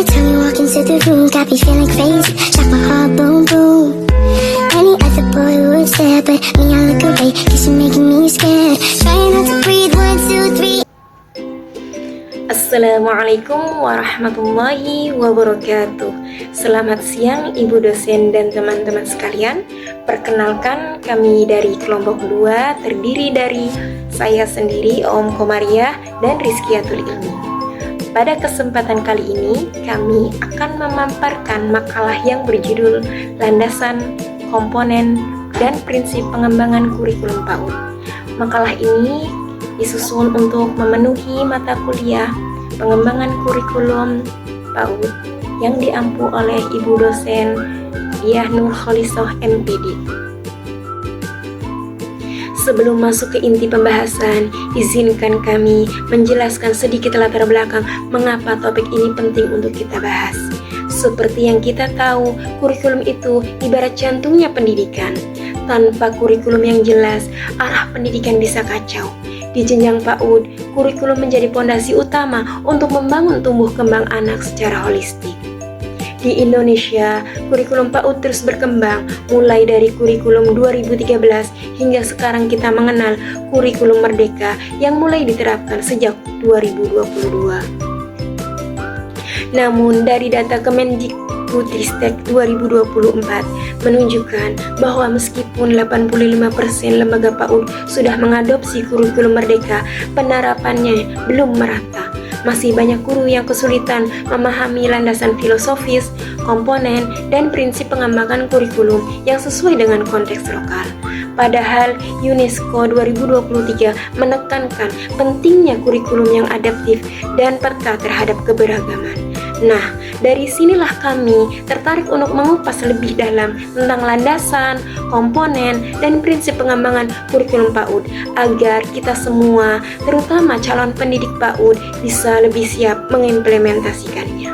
time you walk into the room, got me feeling crazy, like my heart boom boom. Any other boy would stare, but me I look away, cause you're making me scared. Trying not to breathe, 1, 2, 3. Assalamualaikum warahmatullahi wabarakatuh. Selamat siang Ibu dosen dan teman-teman sekalian. Perkenalkan, kami dari kelompok 2 terdiri dari saya sendiri, Om Komariah dan Rizkiatul Ilmi. Pada kesempatan kali ini, kami akan memaparkan makalah yang berjudul Landasan, Komponen, dan Prinsip Pengembangan Kurikulum PAUD. Makalah ini disusun untuk memenuhi mata kuliah pengembangan kurikulum PAUD yang diampu oleh Ibu dosen Diah Nur Kholisoh MPD. Sebelum masuk ke inti pembahasan, izinkan kami menjelaskan sedikit latar belakang mengapa topik ini penting untuk kita bahas. Seperti yang kita tahu, kurikulum itu ibarat jantungnya pendidikan. Tanpa kurikulum yang jelas, arah pendidikan bisa kacau. Di jenjang PAUD, kurikulum menjadi pondasi utama untuk membangun tumbuh kembang anak secara holistik. Di Indonesia, kurikulum PAUD terus berkembang, mulai dari kurikulum 2013 hingga sekarang kita mengenal kurikulum merdeka yang mulai diterapkan sejak 2022. Namun, dari data Kemendikbudristek 2024 menunjukkan bahwa meskipun 85% lembaga PAUD sudah mengadopsi kurikulum merdeka, penerapannya belum merata. Masih banyak guru yang kesulitan memahami landasan filosofis, komponen, dan prinsip pengembangan kurikulum yang sesuai dengan konteks lokal. Padahal UNESCO 2023 menekankan pentingnya kurikulum yang adaptif dan peka terhadap keberagaman. Nah, dari sinilah kami tertarik untuk mengupas lebih dalam tentang landasan, komponen, dan prinsip pengembangan kurikulum PAUD agar kita semua, terutama calon pendidik PAUD, bisa lebih siap mengimplementasikannya.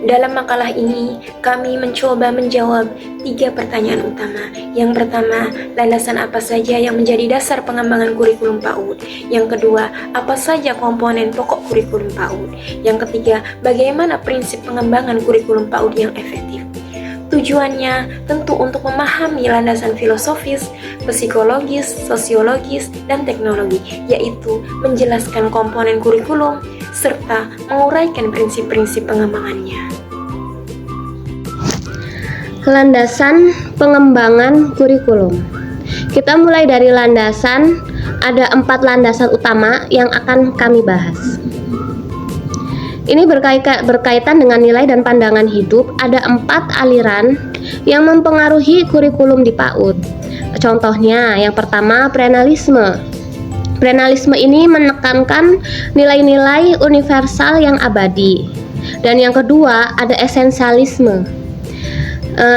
Dalam makalah ini, kami mencoba menjawab 3 pertanyaan utama. Yang pertama, landasan apa saja yang menjadi dasar pengembangan kurikulum PAUD? Yang kedua, apa saja komponen pokok kurikulum PAUD? Yang ketiga, bagaimana prinsip pengembangan kurikulum PAUD yang efektif? Tujuannya tentu untuk memahami landasan filosofis, psikologis, sosiologis, dan teknologi, yaitu menjelaskan komponen kurikulum serta menguraikan prinsip-prinsip pengembangannya. Landasan pengembangan kurikulum. Kita mulai dari landasan, ada 4 landasan utama yang akan kami bahas. Ini berkaitan dengan nilai dan pandangan hidup. Ada 4 aliran yang mempengaruhi kurikulum di PAUD. Contohnya, yang pertama, Prenalisme. Prenalisme ini menekankan nilai-nilai universal yang abadi. Dan yang kedua, ada Esensialisme.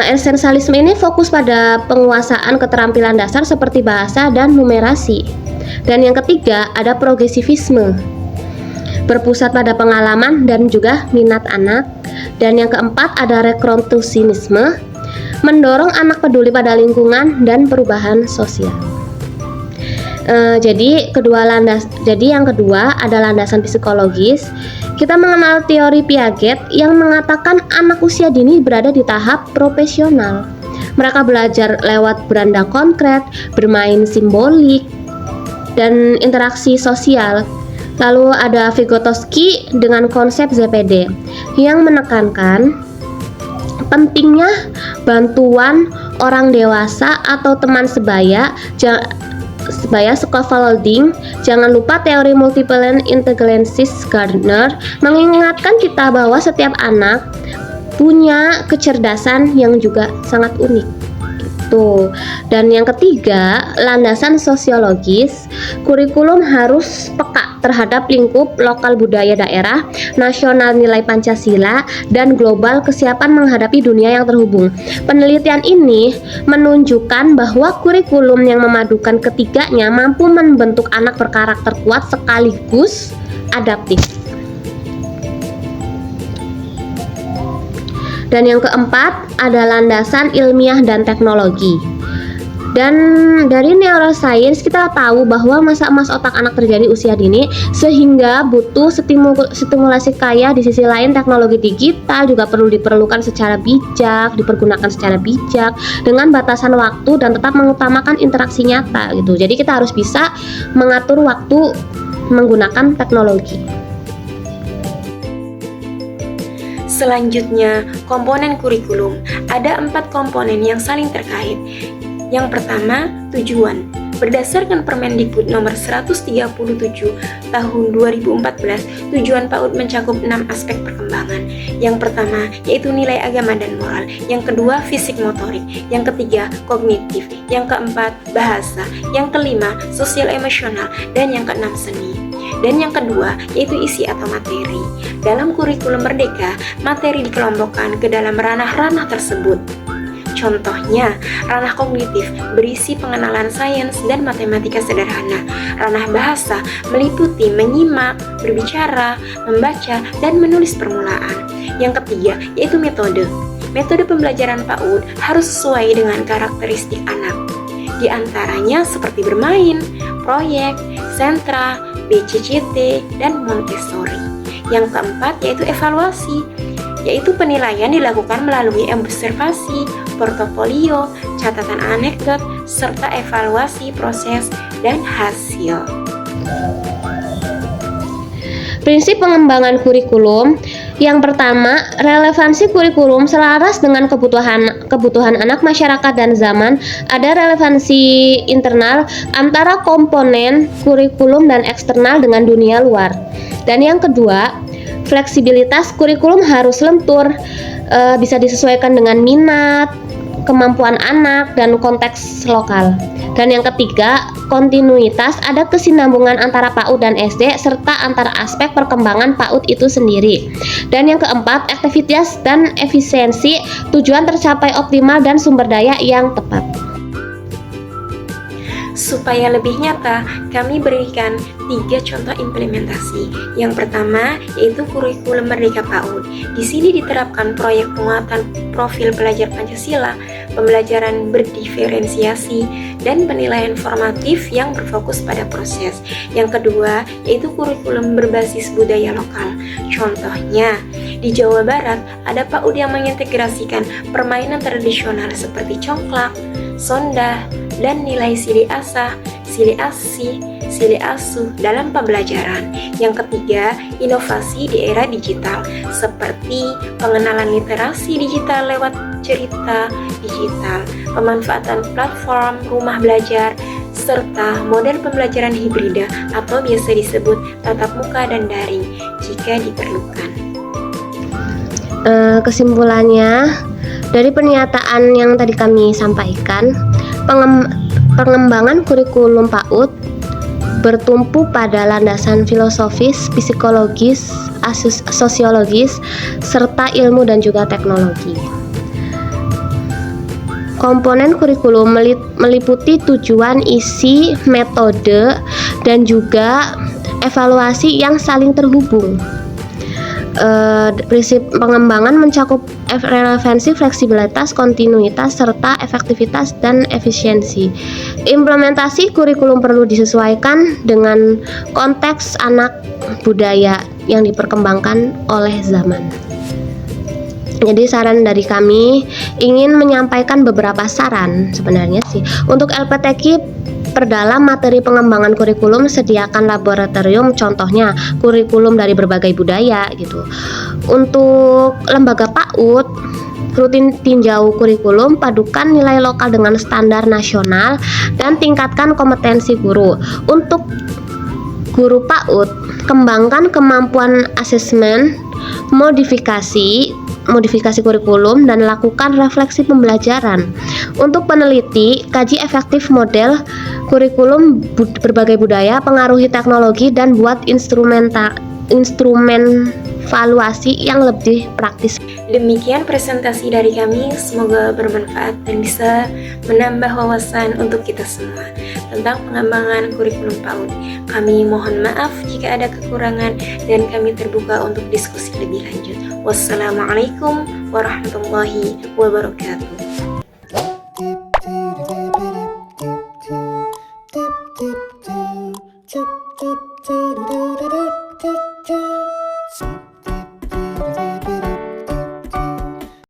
Esensialisme ini fokus pada penguasaan keterampilan dasar seperti bahasa dan numerasi. Dan yang ketiga, ada Progresivisme, berpusat pada pengalaman dan juga minat anak. Dan yang keempat, ada Rekrontusianisme, mendorong anak peduli pada lingkungan dan perubahan sosial. Jadi yang kedua ada landasan psikologis. Kita mengenal teori Piaget yang mengatakan anak usia dini berada di tahap profesional. Mereka belajar lewat beranda konkret, bermain simbolik, dan interaksi sosial. Lalu ada Vygotsky dengan konsep ZPD yang menekankan pentingnya bantuan orang dewasa atau teman sebaya scaffolding. Jangan lupa teori multiple intelligences Gardner mengingatkan kita bahwa setiap anak punya kecerdasan yang juga sangat unik. Dan yang ketiga, landasan sosiologis. Kurikulum harus peka terhadap lingkup lokal budaya daerah, nasional nilai Pancasila, dan global kesiapan menghadapi dunia yang terhubung. Penelitian ini menunjukkan bahwa kurikulum yang memadukan ketiganya mampu membentuk anak berkarakter kuat sekaligus adaptif. Dan yang keempat ada landasan ilmiah dan teknologi. Dan dari neuroscience kita tahu bahwa masa emas otak anak terjadi usia dini, sehingga butuh stimulasi kaya. Di sisi lain, teknologi digital juga perlu diperlukan secara bijak, dipergunakan secara bijak dengan batasan waktu dan tetap mengutamakan interaksi nyata gitu. Jadi kita harus bisa mengatur waktu menggunakan teknologi. Selanjutnya, komponen kurikulum. Ada 4 komponen yang saling terkait. Yang pertama, tujuan. Berdasarkan Permendikbud nomor 137 tahun 2014, tujuan PAUD mencakup 6 aspek perkembangan. Yang pertama, yaitu nilai agama dan moral. Yang kedua, fisik motorik. Yang ketiga, kognitif. Yang keempat, bahasa. Yang kelima, sosial emosional. Dan yang keenam, seni. Dan yang kedua, yaitu isi atau materi. Dalam kurikulum Merdeka, materi dikelompokkan ke dalam ranah-ranah tersebut. Contohnya, ranah kognitif berisi pengenalan sains dan matematika sederhana. Ranah bahasa meliputi menyimak, berbicara, membaca, dan menulis permulaan. Yang ketiga, yaitu metode. Metode pembelajaran PAUD harus sesuai dengan karakteristik anak. Di antaranya seperti bermain, proyek, sentra, BCCT, dan Montessori. Yang keempat, yaitu evaluasi, yaitu penilaian dilakukan melalui observasi, portofolio, catatan anekdot, serta evaluasi proses dan hasil. Prinsip pengembangan kurikulum. Yang pertama, relevansi kurikulum selaras dengan kebutuhan anak, masyarakat, dan zaman. Ada relevansi internal antara komponen kurikulum dan eksternal dengan dunia luar. Dan yang kedua, fleksibilitas kurikulum harus lentur, bisa disesuaikan dengan minat, kemampuan anak, dan konteks lokal. Dan yang ketiga, kontinuitas, ada kesinambungan antara PAUD dan SD serta antara aspek perkembangan PAUD itu sendiri. Dan yang keempat, efektivitas dan efisiensi, tujuan tercapai optimal dan sumber daya yang tepat. Supaya lebih nyata, kami berikan 3 contoh implementasi. Yang pertama, yaitu kurikulum Merdeka PAUD. Di sini diterapkan proyek penguatan profil pelajar Pancasila, pembelajaran berdiferensiasi, dan penilaian formatif yang berfokus pada proses. Yang kedua, yaitu kurikulum berbasis budaya lokal. Contohnya, di Jawa Barat ada PAUD yang mengintegrasikan permainan tradisional seperti congklak, sondah, dan nilai sili asah, sili asih, sili asuh dalam pembelajaran. Yang ketiga, inovasi di era digital seperti pengenalan literasi digital lewat cerita digital, pemanfaatan platform rumah belajar, serta model pembelajaran hibrida atau biasa disebut tatap muka dan daring jika diperlukan. Kesimpulannya, dari pernyataan yang tadi kami sampaikan, pengembangan kurikulum PAUD bertumpu pada landasan filosofis, psikologis, sosiologis, serta ilmu dan juga teknologi. Komponen kurikulum meliputi tujuan, isi, metode, dan juga evaluasi yang saling terhubung. Prinsip pengembangan mencakup relevansi, fleksibilitas, kontinuitas, serta efektivitas dan efisiensi. Implementasi kurikulum perlu disesuaikan dengan konteks anak, budaya yang diperkembangkan oleh zaman. Jadi saran dari kami ingin menyampaikan beberapa saran sebenarnya sih. Untuk LPTQ, perdalam materi pengembangan kurikulum, sediakan laboratorium, contohnya kurikulum dari berbagai budaya gitu. Untuk lembaga PAUD, rutin tinjau kurikulum, padukan nilai lokal dengan standar nasional, dan tingkatkan kompetensi guru. Untuk guru PAUD, kembangkan kemampuan asesmen, modifikasi kurikulum, dan lakukan refleksi pembelajaran. Untuk peneliti, kaji efektif model kurikulum berbagai budaya, pengaruhi teknologi, dan buat instrumen valuasi yang lebih praktis. Demikian presentasi dari kami, semoga bermanfaat dan bisa menambah wawasan untuk kita semua tentang pengembangan kurikulum PAUD. Kami mohon maaf jika ada kekurangan dan kami terbuka untuk diskusi lebih lanjut. Wassalamualaikum warahmatullahi wabarakatuh.